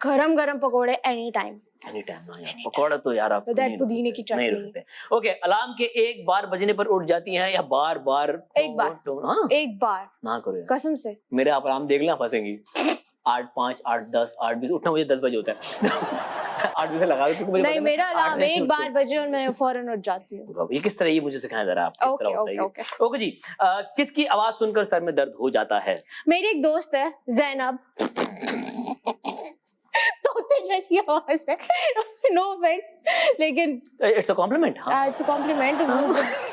गरम गरम पकोड़े एनी टाइम। एनी टाइम ना यार, पकोड़ा तो यार आप With that पुदीने की नहीं रुक चटनी। सकते। ओके, अलार्म के एक बार बजने पर उठ जाती हैं या बार बार? एक बार। हाँ, एक बार ना करो यार, कसम से। मेरे आप अलार्म देखना फंसेंगी। 8, 5, 8, 10, 8, 20 उठना मुझे 10 बजे होता है। 8 बजे लगा दो क्योंकि मुझे नहीं, पता है मेरा 8 अलार्म बजे एक उठते बार बजे और मैं फौरन उठ जाती हूँ। हो। ये किस तरह, ये मुझे सिखाएं जरा आप, किस तरह होता है ओके। ये? ओके जी, किसकी आवाज सुनकर सर में दर्द हो जाता है? मेरी एक दोस्त है जैनब, तोते जैसी आवाज है, नो ऑफेंस, लेकिन इट्स अ कॉम्प्लीमेंट। हाँ, इट्स अ कॉम्प्लीमेंट।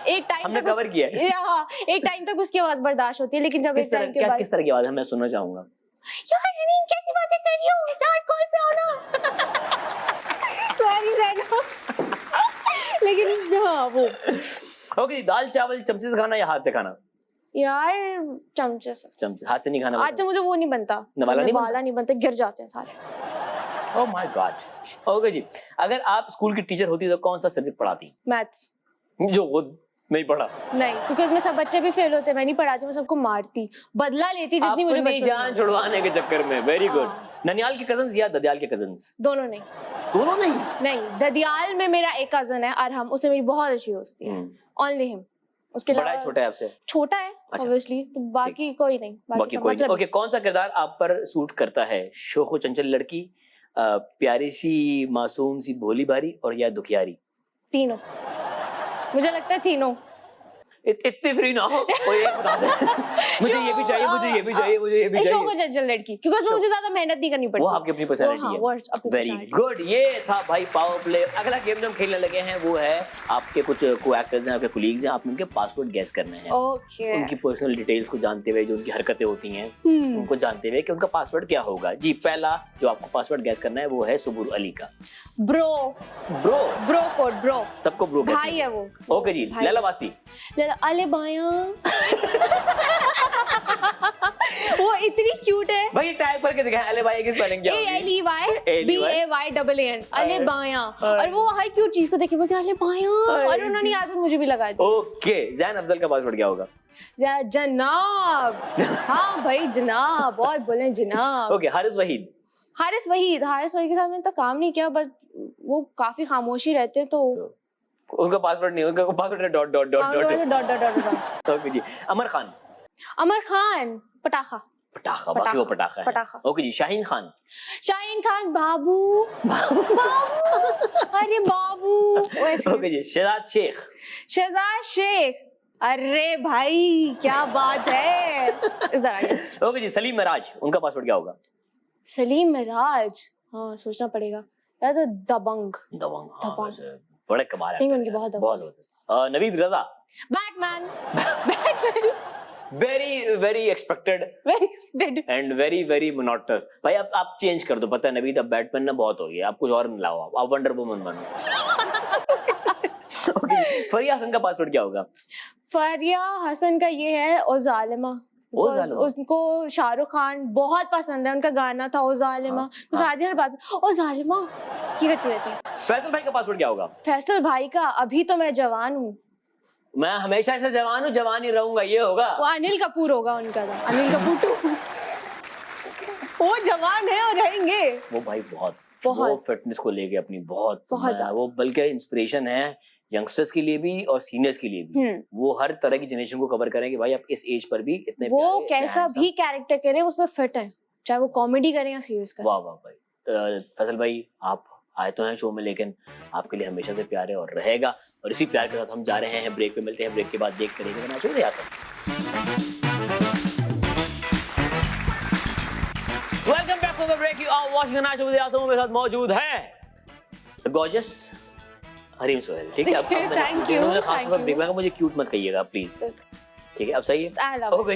एक टाइम हमने कवर किया है। हाँ, एक टाइम तक उसकी आवाज बर्दाश्त होती है, लेकिन जब एक टाइम के बाद किस तरह की आवाज है मैं सुनना चाहूंगा। यार नवीन कैसी बातें कर रही हो, यार कॉल पे आओ ना। सॉरी जैनब, लेकिन हाँ वो। ओके जी, दाल चावल चमचे से खाना या हाथ से खाना? यार चमचे से। चमचे, हाथ से नहीं खाना? आज तो मुझे वो नहीं बनता, वाला नहीं वाला नहीं बनता, गिर जाते हैं सारे। Oh my God. ओके जी, अगर आप स्कूल की टीचर होती तो कौन सा सब्जेक्ट पढ़ाती? मैथ्स। जो वो नहीं पढ़ा। नहीं, क्योंकि उसमें सब बच्चे भी फेल होते, मैं नहीं पढ़ाती, मैं सबको मारती, बदला लेती जितनी मुझे अपनी बचपन जान में। छुड़वाने के चक्कर में। Very good. हाँ। ननियाल के कजन्स या ददियाल के कजन्स? दोनों नहीं। दोनों नहीं? नहीं, ददियाल में मेरा एक कजन है अरहम, उससे मेरी बहुत अच्छी दोस्ती है। Only him. उसके बड़ा है अलावा छोटा है आपसे? छोटा है अच्छा। ऑब्वियसली, तो बाकी कोई नहीं, बाकी सब कोई नहीं। मतलब ओके, कौन सा किरदार आप पर सूट करता है? शोखो चंचल लड़की, प्यारी सी मासूम सी भोली भारी, और या दुखियारी? तीनों, मुझे लगता है तीनों। इतनी फ्री ना हो, कोई एक बता दे। मुझे ये भी चाहिए, मुझे ये भी चाहिए, मुझे ये भी चाहिए। शोको चंचल लड़की, क्योंकि उसमें मुझे ज्यादा मेहनत नहीं करनी पड़ती। वो आपकी अपनी पर्सनालिटी है। Very good. ये था भाई पावर प्ले। अगला गेम जो हम खेलने लगे हैं वो है, आपके कुछ को एक्टर्स हैं, आपके कोलीग्स हैं, आपने उनके पासवर्ड गेस करने हैं। ओके। उनकी पर्सनल डिटेल्स को जानते हुए, जो उनकी हरकतें होती हैं उनको जानते हुए कि उनका पासवर्ड क्या होगा। जी, पहला जो आपको पासवर्ड गेस करना है वो है सुबुर अली का। Bro. Bro? Bro code, bro. सबको ब्रो कहते हैं। भाई है वो। ओके जी, लैला वास्ती। लैला, अले बाया। वो इतनी क्यूट है भाई टाइप करके दिखाएं, अले बाया की स्पेलिंग क्या होगी? ALEYBAYAAN, अले बाया। और वो हर क्यूट चीज को देख के बोलते हैं अले बाया, और उन्होंने आदत मुझे भी लगा दी। ओके, जैन अफजल का पासवर्ड क्या होगा? जनाब। हाँ भाई जनाब, और बोले जनाब। ओके, हारिस वहीद। हारिस वहीद के साथ मैंने तो काम नहीं किया, बट वो काफी खामोशी रहते हैं, तो उनका पासवर्ड नहीं, उनका पासवर्ड है dot dot dot dot. Okay जी, अमर खान। अमर खान पटाखा। पटाखा, बाकी वो पटाखा है। पटाखा। ओके जी, शाहीन खान। शाहीन खान बाबू। बाबू। अरे बाबू। ओके जी, शहजाद शेख। शहजाद शेख। अरे भाई क्या बात है। इस तरह। ओके जी, सलीम मिराज, उनका पासवर्ड क्या होगा? सलीम मिराज, हाँ सोचना पड़ेगा यार, तो दबंग। दबंग, हाँ, दबंग। वैसे बड़े कमाल है। नहीं, उनकी बहुत बहुत जबरदस्त। Naveed Raza. Batman. Batman. Very very expected and very very monotonous. भाई आप चेंज कर दो, पता है नवीद, अब बैटमैन ना बहुत हो गया, आप कुछ और लाओ, आप वंडर वुमन बनो। ओके, फरिया हसन का पासवर्ड क्या होगा? फरिया हसन का ये है ओ जालिमा। उनको शाहरुख खान बहुत पसंद है, उनका गाना था ओ जालिमा, तो शादी हर बात ओ जालिमा की करती रहती है। फैसल भाई का पासवर्ड क्या होगा? फैसल भाई का अभी तो मैं जवान हूँ, मैं हमेशा से जवान हूँ, जवान ही रहूंगा, ये होगा। वो अनिल कपूर होगा उनका, तो अनिल कपूर। वो जवान है और रहेंगे। वो भाई बहुत फिटनेस को लेके अपनी बहुत वो बल्कि इंस्पिरेशन है यंगस्टर्स के लिए भी और सीनियर्स के लिए भी। वो हर तरह की जनरेशन को कवर करेंगे भाई, आप इस एज पर भी इतने वो कैसा भी कैरेक्टर करें उसमें फिट है, चाहे वो कॉमेडी करें या सीरियस करें। वाह वाह भाई। फैसल भाई, आप आए तो हैं शो में, लेकिन आपके लिए हमेशा से प्यार है और रहेगा, और इसी प्यार के साथ हम जा रहे हैं ब्रेक पे। मिलते हैं ब्रेक के बाद, देखते रहेंगे ना छोड़ यार। Welcome back to the break. You are watching night with यासम, मेरे साथ मौजूद है गॉर्जियस हरीम सोहेल। ठीक है, थैंक यू। मुझे क्यूट मत कहिएगा प्लीज, ठीक है? अब सही है? ओके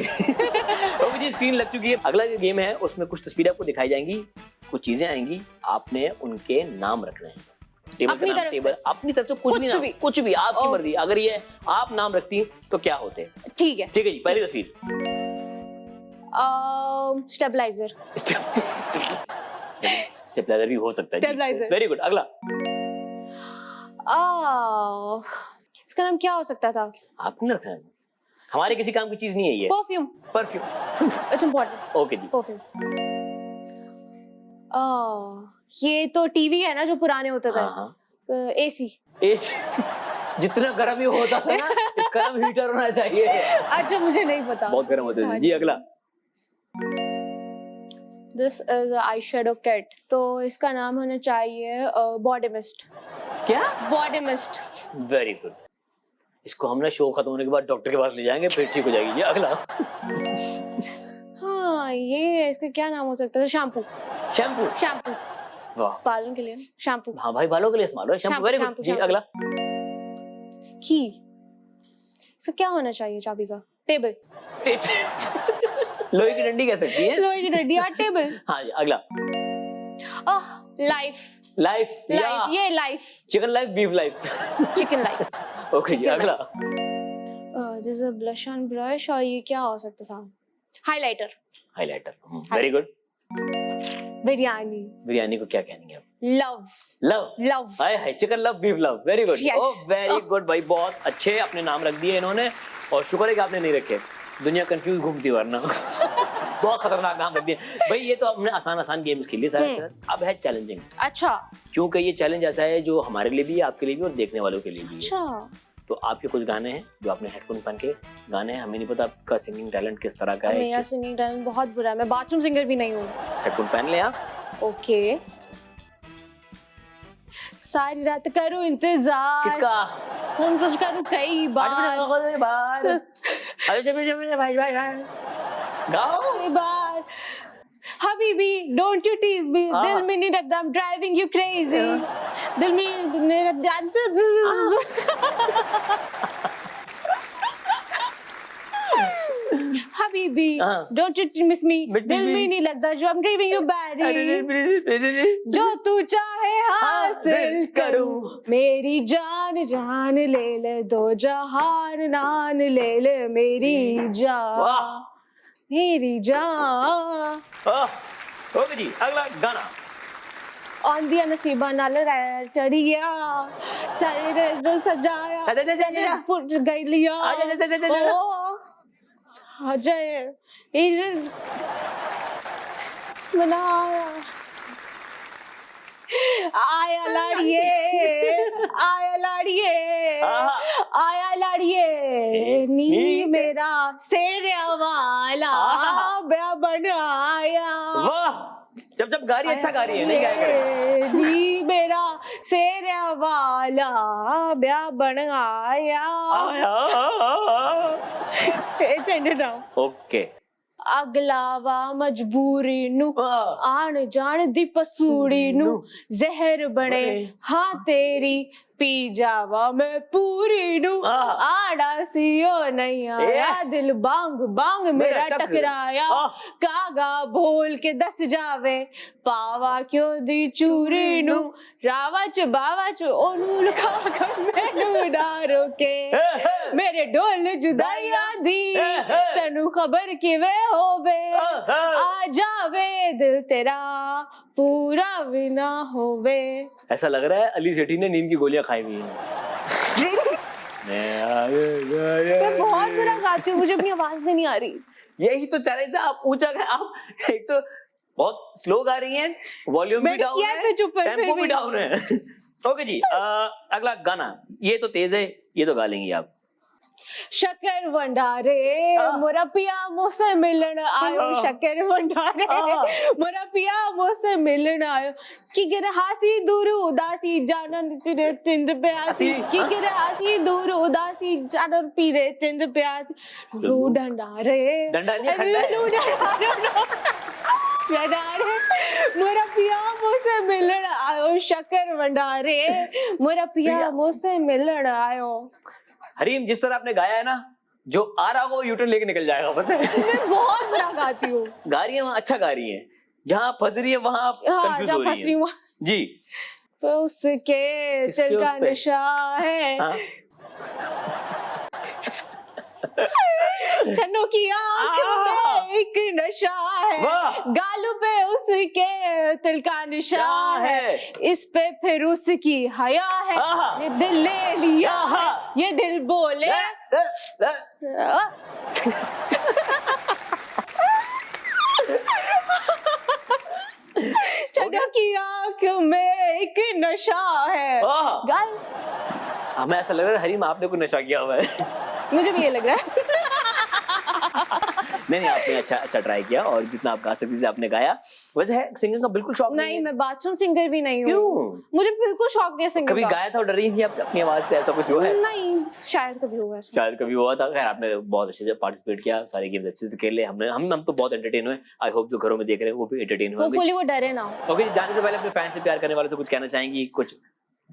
जी, स्क्रीन लग चुकी है। अगला जो गेम है उसमें कुछ तस्वीरें आपको दिखाई जाएंगी, कुछ चीजें आएंगी, आपने उनके नाम रखने हैं। अपनी तरफ से कुछ भी आपकी मर्जी। अगर ये आप नाम रखती तो क्या होते? ठीक है जी, पहली तस्वीर स्टेबलाइजर। स्टेबलाइजर भी हो सकता है। Very good. अगला इसका नाम क्या हो सकता था? आपने रखना है, हमारे किसी काम की चीज नहीं है ये। परफ्यूम। It's important. ओके जी, परफ्यूम। ये तो टीवी है ना जो पुराने होते थे। एसी। जितना गर्म ही होता था ना, इसका नाम हीटर होना चाहिए। अच्छा, मुझे नहीं पता, बहुत गर्म होते थे। जी, अगला this is eye shadow kit, तो इसका नाम होना चाहिए बॉडी मिस्ट। क्या? Body mist. Very good. इसको हम ना शो खत्म होने के बाद डॉक्टर के पास ले जाएंगे, फिर ठीक हो जाएगी। ये अगला हाँ, ये इसका क्या नाम हो सकता है? शैम्पू। वाह, बालों के लिए शैम्पू। हाँ भाई, बालों के लिए इस्तेमाल हो शैम्पू। Very good. जी, अगला की। इसका क्या होना चाहिए? चाबी का। टेबल। लोहे की डंडी कह सकती है। लोहे की डंडी या टेबल। हाँ जी, अगला लाइफ। ये life. Chicken life, beef life. Chicken life. Okay जी, अगला this is blush on brush, और ये क्या हो सकता था? Highlighter. Very good. Biryani. Biryani को क्या कहेंगे आप? लव। लव। लव। हाय हाय, chicken love, beef love, very good. Yes. Oh very good भाई, बहुत अच्छे अपने नाम रख दिए इन्होंने, और शुक्र है कि आपने नहीं रखे, दुनिया कंफ्यूज घूमती वरना। बहुत खतरनाक नाम रख दिए भाई। ये तो हमने आसान आसान गेम्स खेल लिए सारे, अब है चैलेंजिंग। अच्छा। क्योंकि ये चैलेंज ऐसा है जो हमारे लिए भी है, आपके लिए भी, और देखने वालों के लिए भी है। अच्छा। तो आपके कुछ गाने हैं जो आपने हेडफोन पहन के गाने हैं, हमें नहीं पता आपका सिंगिंग टैलेंट किस तरह का है। मेरा सिंगिंग टैलेंट बहुत बुरा है, मैं बाथरूम सिंगर भी नहीं हूँ। हेडफोन पहन ले आप। ओके। सारी रात करूँ इंतजार। किसका? हम कुछ करूँ कई बार। भाई गाओ। कई बार। हबीबी डोंट यू टीज मी, दिल में नहीं रखता, I'm driving you crazy, दिल में नहीं रखता। हबीबी डोंट यू मिस मी, दिल में नहीं लगता, जो I'm driving you bad, जो तू चाहे हासिल करूं, मेरी जान जान ले ले, दो जहान नान ले ले, मेरी जान मेरी जान। ओके जी, अगला गाना। आंदिया नसीबा नाल चढ़िया, चाहे दिल सजाया, पुट गई लिया, आ जाए बनाया, आया लाड़िए, आया लाड़िए, आया लाड़िए, नी मेरा सेरिया वाला ब्याह बनाया। वाह, जब जब गा रही है अच्छा गा रही है, नहीं गाया करे। नी मेरा सेरिया वाला ब्याह बनाया। It's ended now. ओके। अगलावा मजबूरी नू, आन जान दी पसूड़ी नू, जहर बने हाँ तेरी, पी जावा मैं पूरी नू, आड़ा सियो नहीं आया, दिल बांग बांग मेरा टकराया, कागा बोल के दस जावे, पावा क्यों दी चूरी नू, रावच बावच ओनू लखा कर मैनू डारो के, मेरे डोल जुदाइया दी, तनु खबर किवे होवे, आ जावे दिल तेरा पूरा बिना होवे। ऐसा लग रहा है अली सेठी ने नींद की गोलियां खाई हुई हैं। मैं बहुत बुरा गाती हूँ, मुझे अपनी आवाज में नहीं आ रही। यही तो चैलेंज था, आप ऊंचा गए, आप एक तो बहुत स्लो गा रही हैं, वॉल्यूम भी डाउन है, टेम्पो भी डाउन है। ओके जी, अगला गाना। ये तो तेज है, ये तो गा लेंगी आप। शक्कर भंडारे मोरा पिया मुझसे मिलन आयो, शक्कर भंडारे मोरा पिया मुझसे मिलन आयो, की गिर हासी दूर उदासी जानन पीरे चिंद प्यासी, की गिर हासी दूर उदासी जानन पीरे चिंद प्यासी, लू भंडारे डंडा नहीं खड़ा भंडारे मोरा पिया मुझसे मिलन आयो, शक्कर भंडारे मोरा पिया मुझसे मिलन आयो। हरीम, जिस तरह आपने गाया है ना, जो आ रहा वो यूटर्न लेके निकल जाएगा, पता है। मैं बहुत बुरा गाती हूँ। गा रही है वहाँ अच्छा गा रही है, जहाँ फंस रही है वहाँ आप कंफ्यूज हो रही है। जी। तो उसके दिल का नशा है, छन्नों की आंखों में एक नशा है, गालों पे उसके तिल का निशा है, इस पे फिर उसकी हया है, ये दिल ले लिया है, ये दिल बोले। छन्नों की आंखों में एक नशा है, गाल। हमें ऐसा लग रहा है हरीम आपने कोई नशा किया हुआ है। मुझे भी ये लग रहा है। नहीं, आपने अच्छा ट्राई किया, और जितना आप गा सकती थी आपने गाया। वैसे है सिंगिंग का बिल्कुल शौक नहीं, मैं बाथरूम सिंगर भी नहीं हूँ। क्यों? मुझे बिल्कुल शौक नहीं है सिंगिंग का। कभी गाया था और डर रही थी आप अपनी आवाज से, ऐसा कुछ हुआ है? नहीं, शायद कभी हुआ है। शायद कभी हुआ था। खैर, आपने बहुत अच्छे से पार्टिसिपेट किया, सारे गेम्स अच्छे से खेले, हम तो बहुत एंटरटेन हुए। आई होप जो घरों में देख रहे हैं वो भी एंटरटेन हुए। होपफुली वो डरे ना। ओके, जाने से पहले अपने फैन से प्यार करने वाले से कुछ कहना चाहेंगी, कुछ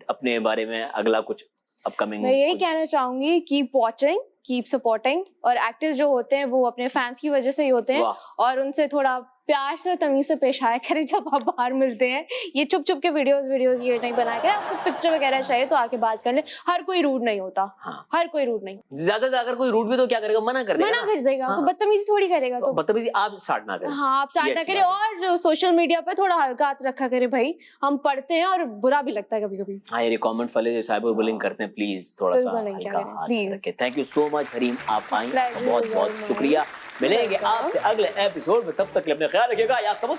अपने बारे में, अगला कुछ अपकमिंग? मैं यही कहना चाहूंगी, कीप वॉचिंग, कीप सपोर्टिंग, और एक्टर्स जो होते हैं वो अपने फैंस की वजह से ही होते हैं, और उनसे थोड़ा प्यार से और तमीज से पेश आया करें जब आप बाहर मिलते हैं। ये चुप चुप के वीडियोस ये नहीं बनाया करें। आपको पिक्चर वगैरह चाहिए तो आके बात कर ले। हर कोई रूड नहीं होता। हाँ। हर कोई रूड नहीं। ज्यादा से अगर कोई रूड भी तो क्या करेगा, मना कर देगा, मना कर देगा। हाँ। तो बदतमीजी थोड़ी करेगा। तो बदतमीजी आप स्टार्ट ना करें। हाँ, आप स्टार्ट ना करें। और सोशल मीडिया पे थोड़ा हल्का हाथ रखा करे भाई, हम पढ़ते हैं और बुरा भी लगता है कभी कभी। हाँ, ये कमेंट वाले जो साइबर बुलिंग करते हैं, प्लीज थोड़ा सा हल्का हाथ रखें। Thank you so much Hareem, आप आई, बहुत बहुत शुक्रिया। मिलेंगे आपसे अगले एपिसोड में, तब तक के लिए अपना ख्याल रखिएगा। या समझ